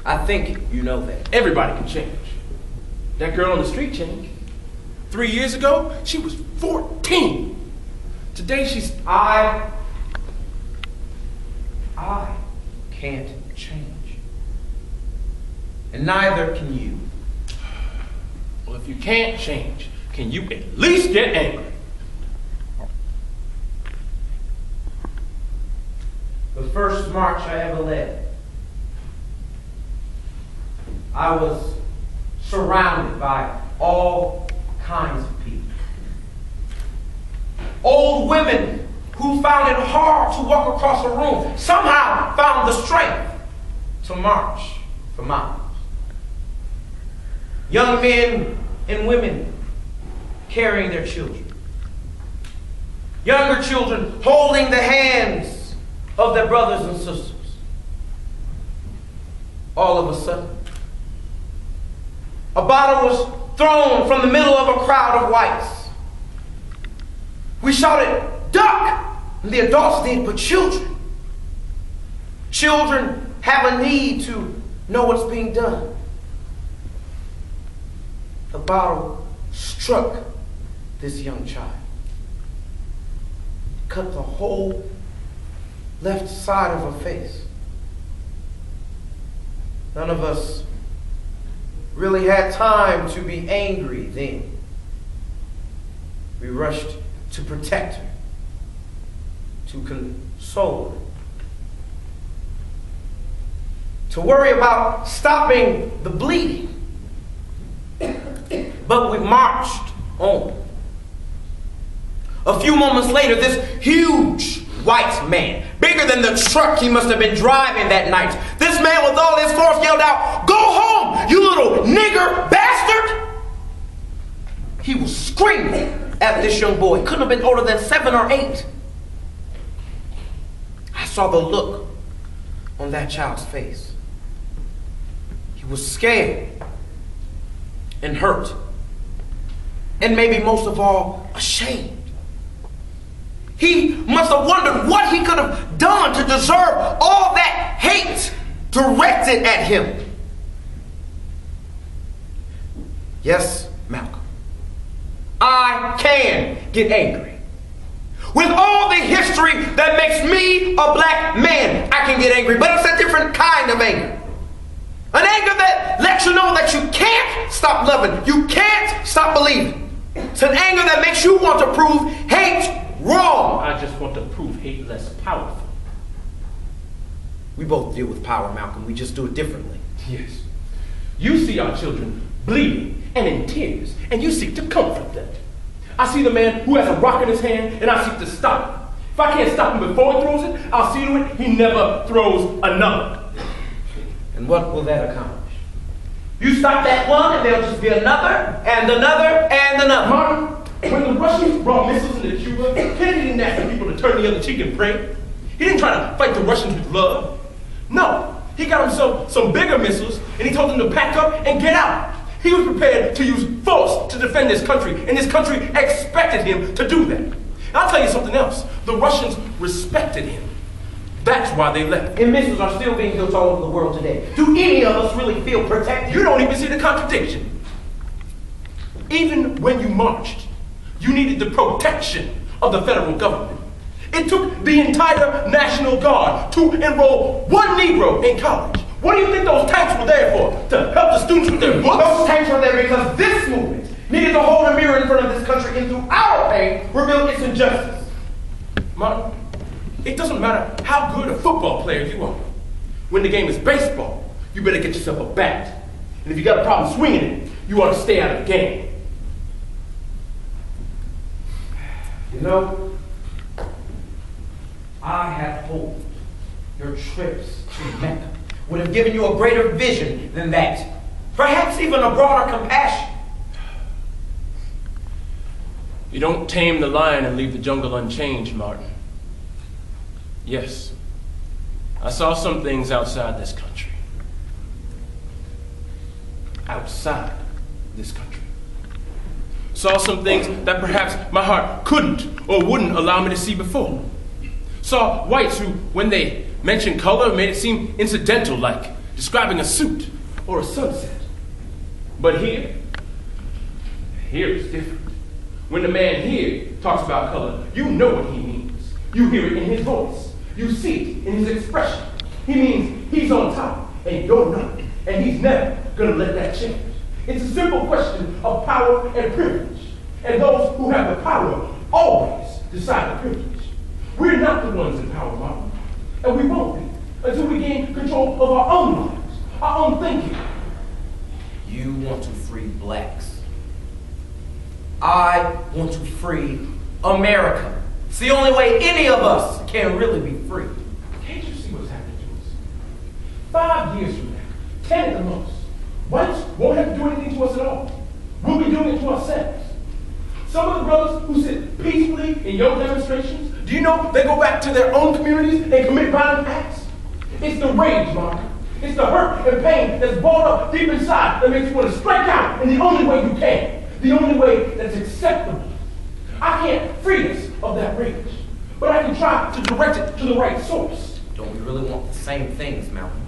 I think you know that. Everybody can change. That girl on the street changed. 3 years ago, she was 14. Today, she's... I can't change. And neither can you. Well, if you can't change, can you at least get angry? The first march I ever led, I was surrounded by all kinds of people. Old women who found it hard to walk across a room somehow found the strength to march for miles. Young men and women carrying their children. Younger children holding the hands of their brothers and sisters. All of a sudden, a bottle was thrown from the middle of a crowd of whites. We shouted, "Duck!" And the adults did, but children have a need to know what's being done. The bottle struck this young child, cut the whole left side of her face. None of us really had time to be angry then. We rushed to protect her, to console her, to worry about stopping the bleeding. But we marched on. A few moments later, this huge white man, bigger than the truck he must have been driving that night, this man with all his force yelled out, "Go home, you little nigger bastard!" He was screaming at this young boy. He couldn't have been older than 7 or 8. I saw the look on that child's face. He was scared and hurt, and maybe most of all, ashamed. He must have wondered what he could have done to deserve all that hate directed at him. Yes, Malcolm, I can get angry. With all the history that makes me a black man, I can get angry, but it's a different kind of anger. An anger that lets you know that you can't stop loving, you can't stop believing. It's an anger that makes you want to prove hate wrong. I just want to prove hate less powerful. We both deal with power, Malcolm. We just do it differently. Yes. You see our children bleeding and in tears, and you seek to comfort them. I see the man who has a rock in his hand, and I seek to stop him. If I can't stop him before he throws it, I'll see to it he never throws another. And what will that accomplish? You stop that one, and there'll just be another, and another, and another. Martin, when the Russians brought missiles into Cuba, Kennedy didn't ask the people to turn the other cheek and pray. He didn't try to fight the Russians with love. No, he got himself some bigger missiles, and he told them to pack up and get out. He was prepared to use force to defend this country, and this country expected him to do that. And I'll tell you something else. The Russians respected him. That's why they left. And missiles are still being built all over the world today. Do any of us really feel protected? You don't even see the contradiction. Even when you marched, you needed the protection of the federal government. It took the entire National Guard to enroll one Negro in college. What do you think those tanks were there for? To help the students with their books? Those tanks were there because this movement needed to hold a mirror in front of this country and through our pain reveal its injustice. Martin, it doesn't matter how good a football player you are. When the game is baseball, you better get yourself a bat. And if you got a problem swinging it, you ought to stay out of the game. You know, I had hoped your trips to Mecca would have given you a greater vision than that. Perhaps even a broader compassion. You don't tame the lion and leave the jungle unchanged, Martin. Yes, I saw some things outside this country. Outside this country. Saw some things that perhaps my heart couldn't or wouldn't allow me to see before. Saw whites who, when they mentioned color, made it seem incidental, like describing a suit or a sunset. But here it's different. When the man here talks about color, you know what he means. You hear it in his voice. You see it in his expression. He means he's on top and you're not. And he's never gonna let that change. It's a simple question of power and privilege. And those who have the power always decide the privilege. We're not the ones in power, Mama. And we won't be until we gain control of our own lives, our own thinking. You want to free blacks. I want to free America. It's the only way any of us can really be free. Can't you see what's happening to us? 5 years from now, 10 at the most, whites won't have to do anything to us at all. We'll be doing it to ourselves. Some of the brothers who sit peacefully in your demonstrations, do you know they go back to their own communities and commit violent acts? It's the rage, Mark. It's the hurt and pain that's balled up deep inside that makes you want to strike out in the only way you can, the only way that's acceptable. I can't free us of that rage, but I can try to direct it to the right source. Don't we really want the same things, Malcolm?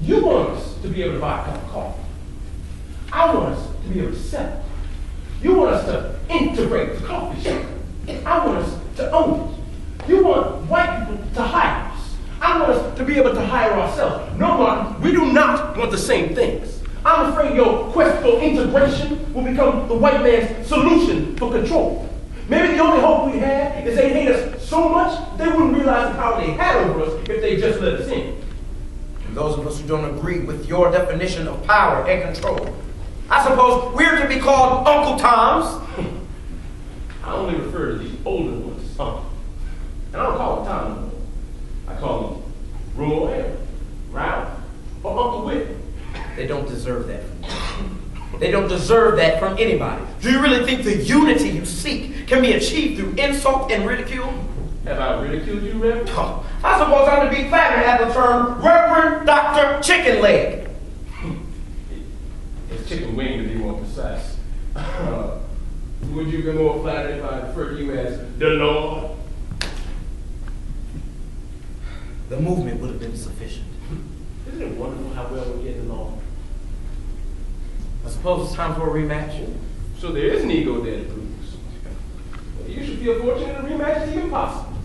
You want us to be able to buy a cup of coffee. I want us to be able to sell it. You want us to integrate the coffee shop. I want us to own it. You want white people to hire us. I want us to be able to hire ourselves. No, Martin, we do not want the same things. I'm afraid your quest for integration will become the white man's solution for control. Maybe the only hope we have is they hate us so much they wouldn't realize the power they had over us if they just let us in. And those of us who don't agree with your definition of power and control, I suppose we're to be called Uncle Toms. I only refer to these older ones as Uncle. And I don't call them Tom no more. I call them Roy, Ralph, or Uncle Whit. They don't deserve that. They don't deserve that from anybody. Do you really think the unity you seek can be achieved through insult and ridicule? Have I ridiculed you, Reverend? Oh, I suppose I'm to be flattered at the term Reverend Dr. Chicken Leg. It's chicken wing to be more precise. Would you be more flattered if I referred to you as the Lord? The movement would have been sufficient. Isn't it wonderful how well we're getting along? I suppose it's time for a rematch. So there is an ego there that proves. Well, you should feel fortunate a rematch is even possible.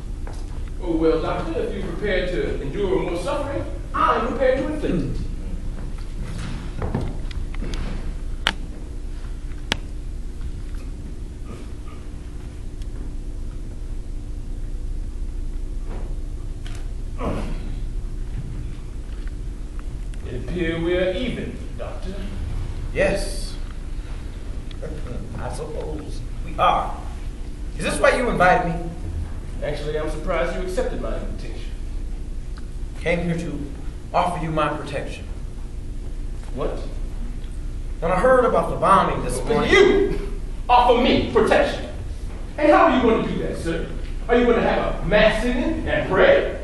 Oh, well, Doctor, if you're prepared to endure more suffering, I'm prepared to inflict it. It appears we are even, Doctor. Yes. I suppose we are. Is this why you invited me? Actually, I'm surprised you accepted my invitation. Came here to offer you my protection. What? When I heard about the bombing this morning... You offer me protection. And how are you going to do that, sir? Are you going to have a mass singing and pray?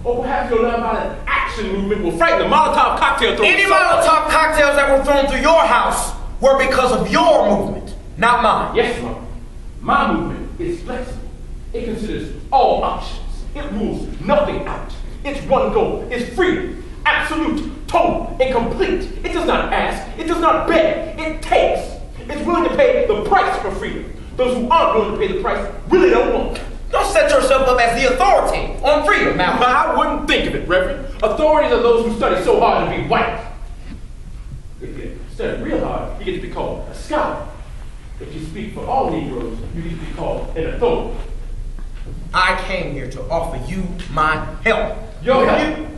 Or perhaps your nonviolent action movement will frighten the Molotov cocktail throwers? Any Molotov cocktails that were thrown through your house were because of your movement, not mine. Yes, Mom. My movement is flexible. It considers all options. It rules nothing out. Its one goal is freedom. Absolute, total, and complete. It does not ask. It does not beg. It takes. It's willing to pay the price for freedom. Those who aren't willing to pay the price really don't want it. Don't set yourself up as the authority on freedom, Malcolm. I wouldn't think of it, Reverend. Authorities are those who study so hard to be white. If you study real hard, you get to be called a scholar. If you speak for all Negroes, you get to be called an authority. I came here to offer you my help. Your help?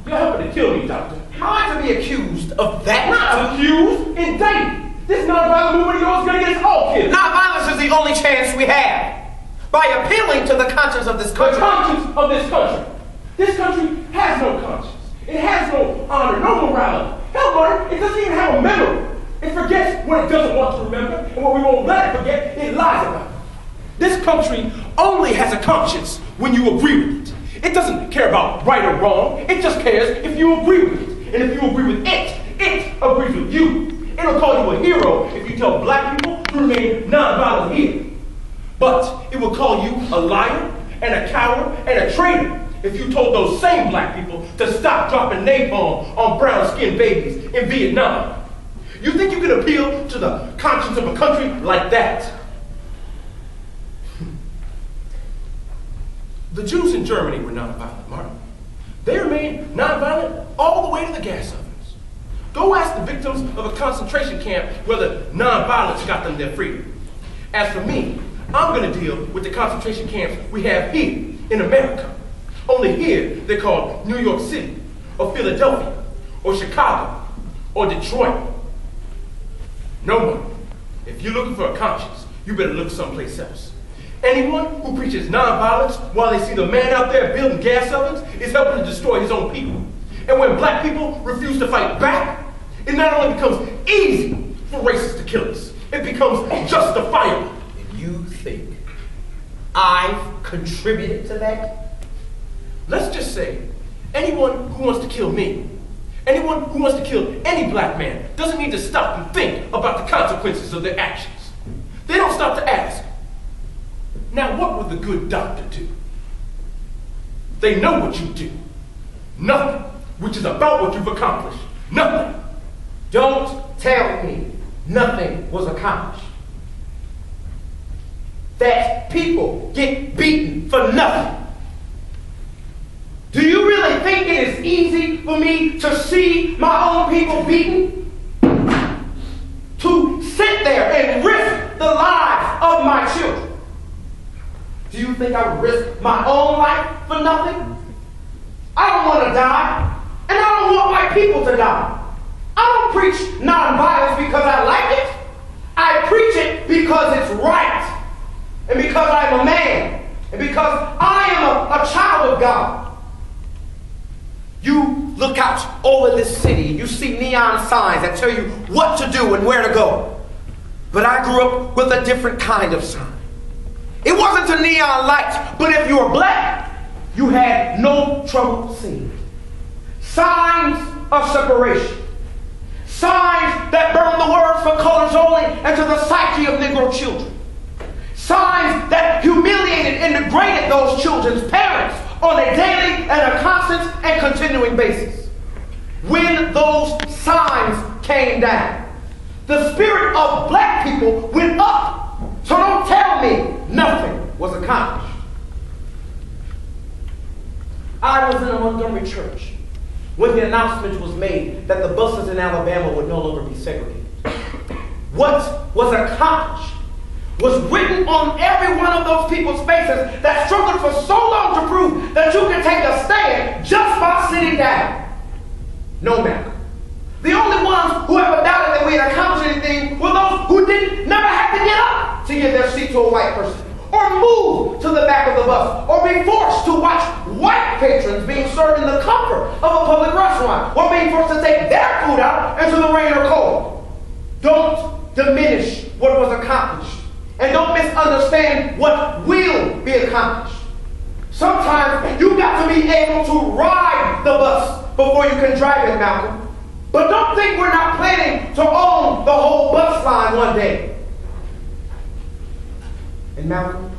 You're helping to kill me, Doctor. How am I to be accused of that? Not accused, indicted. This nonviolent movement of yours is going to get us all killed. Nonviolence is the only chance we have. By appealing to the conscience of this country. The conscience of this country. This country has no conscience. It has no honor, no morality. Hell, Martin, it doesn't even have a memory. It forgets what it doesn't want to remember, and what we won't let it forget, it lies about it. This country only has a conscience when you agree with it. It doesn't care about right or wrong. It just cares if you agree with it. And if you agree with it, it agrees with you. It'll call you a hero if you tell black people to remain nonviolent here. But it will call you a liar and a coward and a traitor if you told those same black people to stop dropping napalm on brown-skinned babies in Vietnam? You think you can appeal to the conscience of a country like that? The Jews in Germany were nonviolent, Martin. They remained nonviolent all the way to the gas ovens. Go ask the victims of a concentration camp whether nonviolence got them their freedom. As for me, I'm going to deal with the concentration camps we have here in America. Only here they're called New York City, or Philadelphia, or Chicago, or Detroit. No one. If you're looking for a conscience, you better look someplace else. Anyone who preaches nonviolence while they see the man out there building gas ovens is helping to destroy his own people. And when black people refuse to fight back, it not only becomes easy for racists to kill us, it becomes justifiable. And you think I've contributed to that? Let's just say anyone who wants to kill me, anyone who wants to kill any black man doesn't need to stop and think about the consequences of their actions. They don't stop to ask, now what would the good doctor do? They know what you do. Nothing, which is about what you've accomplished. Nothing. Don't tell me nothing was accomplished. That people get beaten for nothing. Do you really think it is easy for me to see my own people beaten? To sit there and risk the lives of my children? Do you think I would risk my own life for nothing? I don't want to die, and I don't want my people to die. I don't preach nonviolence because I like it. I preach it because it's right, and because I'm a man, and because I am a child of God. You look out over this city, and you see neon signs that tell you what to do and where to go. But I grew up with a different kind of sign. It wasn't a neon light, but if you were black, you had no trouble seeing it. Signs of separation. Signs that burned the words for colors only into the psyche of Negro children. Signs that humiliated and degraded those children's parents on a daily and a constant and continuing basis. When those signs came down, the spirit of black people went up. So don't tell me nothing was accomplished. I was in a Montgomery church when the announcement was made that the buses in Alabama would no longer be segregated. What was accomplished was written on every one of those people's faces that struggled for so long to prove that you can take a stand just by sitting down. No matter. The only ones who ever doubted that we had accomplished anything were those who never had to get up to give their seat to a white person, or move to the back of the bus, or be forced to watch white patrons being served in the comfort of a public restaurant, or being forced to take their food out into the rain or cold. Don't diminish what was accomplished, and don't misunderstand what will be accomplished. Sometimes you got to be able to ride the bus before you can drive it, Malcolm. But don't think we're not planning to own the whole bus line one day. And Malcolm,